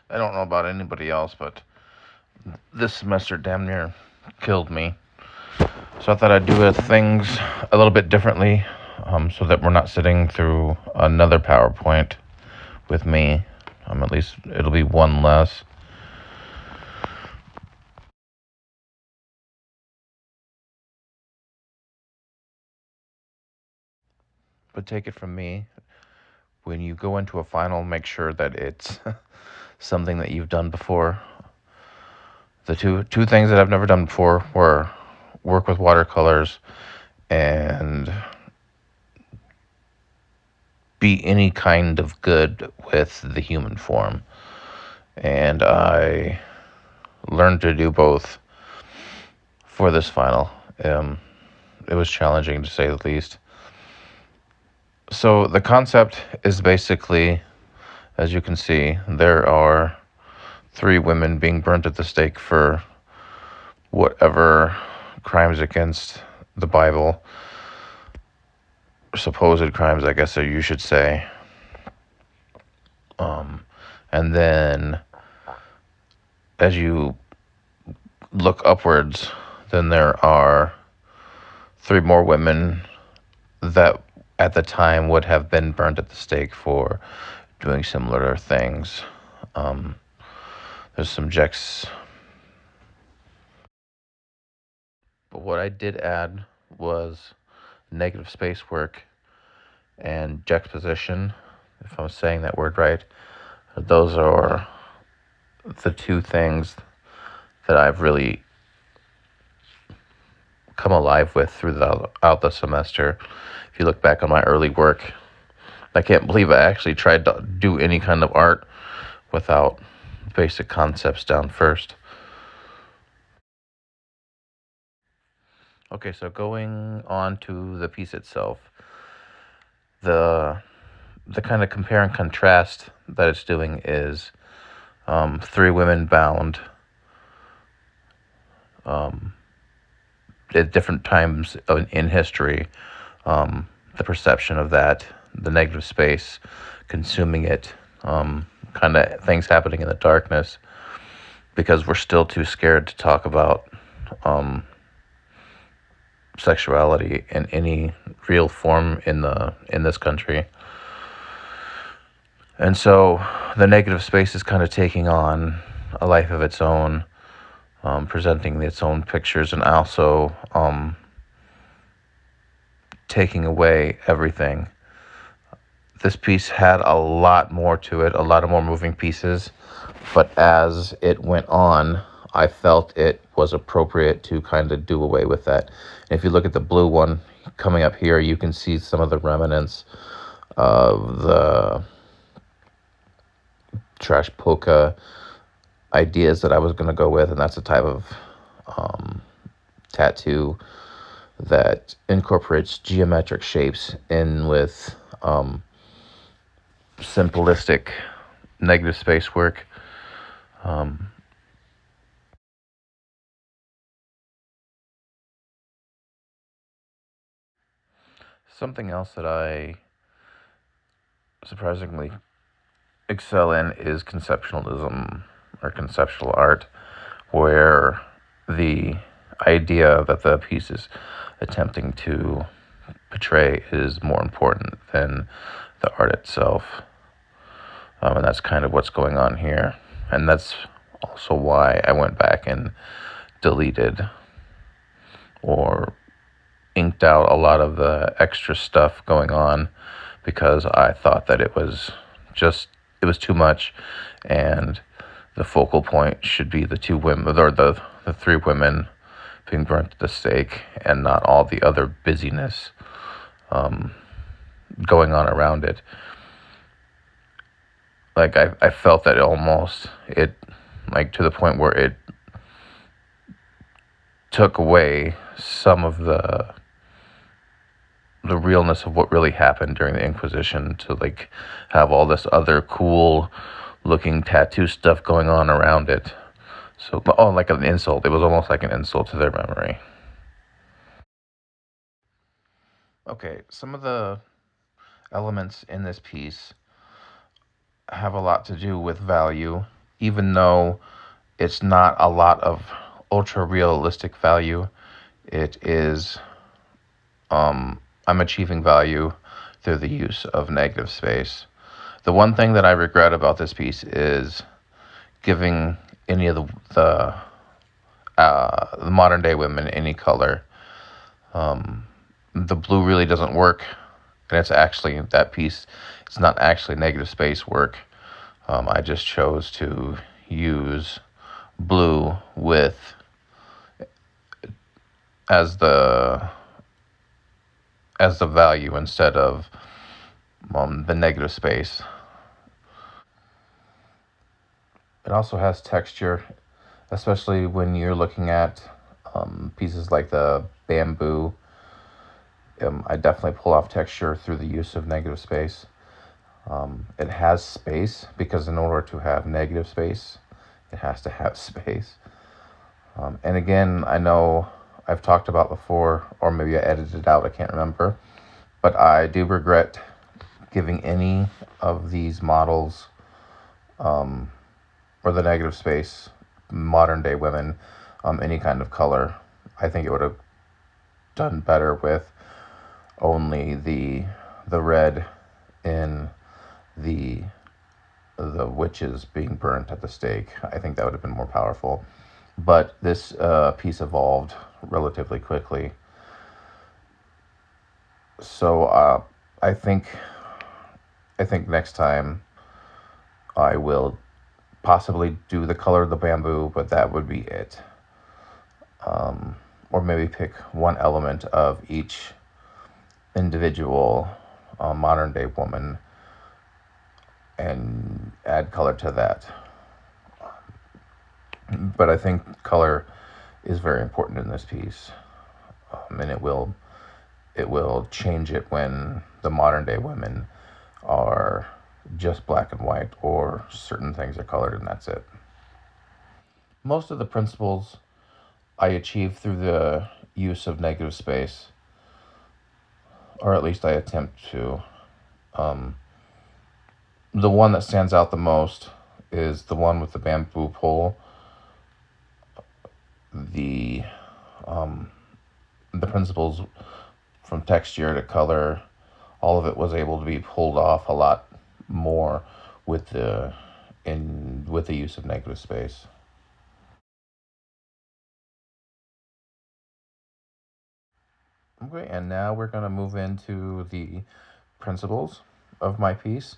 I don't know about anybody else, but this semester damn near killed me. So I thought I'd do things a little bit differently, so that we're not sitting through another PowerPoint with me. At least it'll be one less. But take it from me, when you go into a final, make sure that it's something that you've done before. The two things that I've never done before were work with watercolors and be any kind of good with the human form. And I learned to do both for this final. It was challenging to say the least. So the concept is basically, as you can see, there are three women being burnt at the stake for whatever crimes against the Bible, supposed crimes, I guess you should say. And then as you look upwards, then there are three more women that at the time would have been burned at the stake for doing similar things. There's some jecks. But what I did add was negative space work and juxtaposition, if I'm saying that word right. Those are the two things that I've really come alive with throughout the semester. If you look back on my early work, I can't believe I actually tried to do any kind of art without basic concepts down first. Okay, so going on to the piece itself, the kind of compare and contrast that it's doing is three women bound at different times in history. The perception of that, the negative space, consuming it, kind of things happening in the darkness, because we're still too scared to talk about sexuality in any real form in this country. And so the negative space is kind of taking on a life of its own, presenting its own pictures, and also taking away everything. This piece had a lot more to it, a lot of more moving pieces, but as it went on, I felt it was appropriate to kind of do away with that. And if you look at the blue one coming up here, you can see some of the remnants of the trash polka ideas that I was going to go with, and that's a type of tattoo that incorporates geometric shapes in with simplistic negative space work. Something else that I surprisingly excel in is conceptualism or conceptual art, where the idea that the piece is attempting to portray is more important than the art itself. And that's kind of what's going on here. And that's also why I went back and deleted or inked out a lot of the extra stuff going on, because I thought that it was too much, and the focal point should be the two women, or the three women being burnt at the stake, and not all the other busyness going on around it. Like I felt that it like to the point where it took away some of the realness of what really happened during the Inquisition, to like have all this other cool looking tattoo stuff going on around it. So, like an insult. It was almost like an insult to their memory. Okay, some of the elements in this piece have a lot to do with value. even though it's not a lot of ultra realistic value, it is, I'm achieving value through the use of negative space. The one thing that I regret about this piece is giving any of the modern day women any color. The blue really doesn't work, and it's actually that piece. It's not actually negative space work. I just chose to use blue with as the as the value instead of the negative space. It also has texture, especially when you're looking at pieces like the bamboo. I definitely pull off texture through the use of negative space. It has space because in order to have negative space, it has to have space. And again, I know I've talked about before, or maybe I edited it out, I can't remember, but I do regret giving any of these models or the negative space modern day women any kind of color. I think it would have done better with only the red in the witches being burnt at the stake. I think that would have been more powerful. But this piece evolved relatively quickly. So I think next time I will possibly do the color of the bamboo, but that would be it. Or maybe pick one element of each individual modern day woman and add color to that. But I think color is very important in this piece, and it will change it when the modern day women are just black and white, or certain things are colored and that's it. Most of the principles I achieve through the use of negative space, or at least I attempt to. Um, the one that stands out the most is the one with the bamboo pole. The the principles from texture to color, all of it was able to be pulled off a lot more with the use of negative space. Okay, and now we're going to move into the principles of my piece.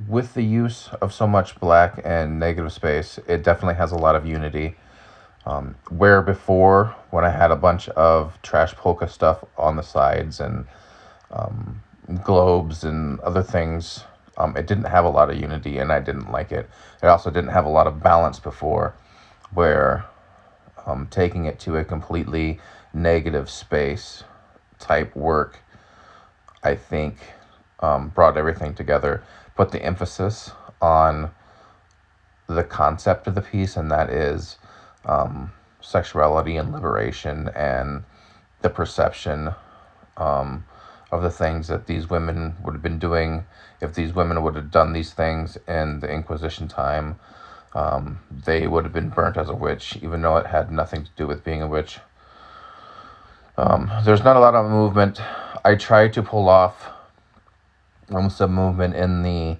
With the use of so much black and negative space, it definitely has a lot of unity. Where before, when I had a bunch of trash polka stuff on the sides and globes and other things, it didn't have a lot of unity and I didn't like it. It also didn't have a lot of balance before, where taking it to a completely negative space type work, I think, brought everything together, put the emphasis on the concept of the piece, and that is sexuality and liberation and the perception of the things that these women would have been doing. If these women would have done these things in the Inquisition time, they would have been burnt as a witch, even though it had nothing to do with being a witch. There's not a lot of movement. I tried to pull off some movement in the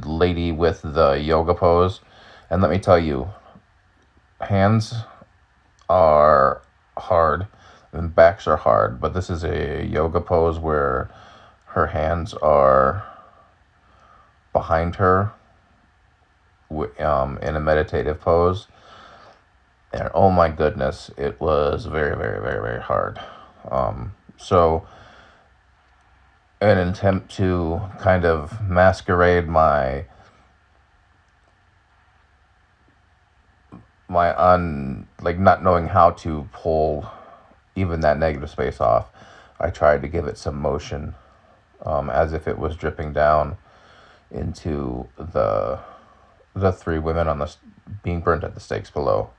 lady with the yoga pose, and let me tell you, hands are hard and backs are hard, but this is a yoga pose where her hands are behind her in a meditative pose. And oh my goodness, it was very, very, very, very hard. So, an attempt to kind of masquerade my like not knowing how to pull even that negative space off, I tried to give it some motion, as if it was dripping down into the three women on the being burnt at the stakes below.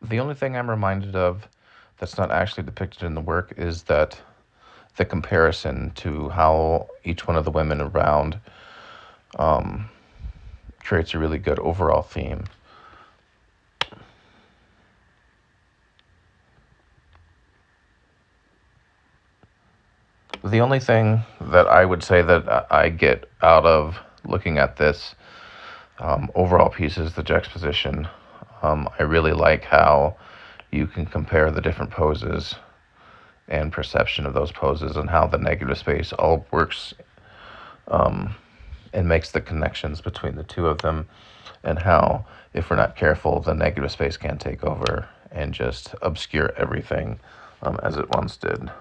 The only thing I'm reminded of that's not actually depicted in the work is that the comparison to how each one of the women around creates a really good overall theme. The only thing that I would say that I get out of looking at this overall piece is the juxtaposition. I really like how you can compare the different poses and perception of those poses and how the negative space all works and makes the connections between the two of them, and how, if we're not careful, the negative space can take over and just obscure everything as it once did.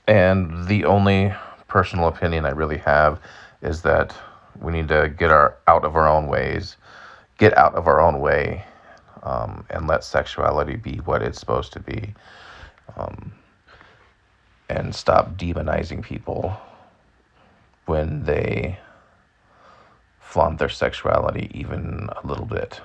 And the only personal opinion I really have is that we need to get out of our own ways, get out of our own way, and let sexuality be what it's supposed to be, and stop demonizing people when they flaunt their sexuality even a little bit.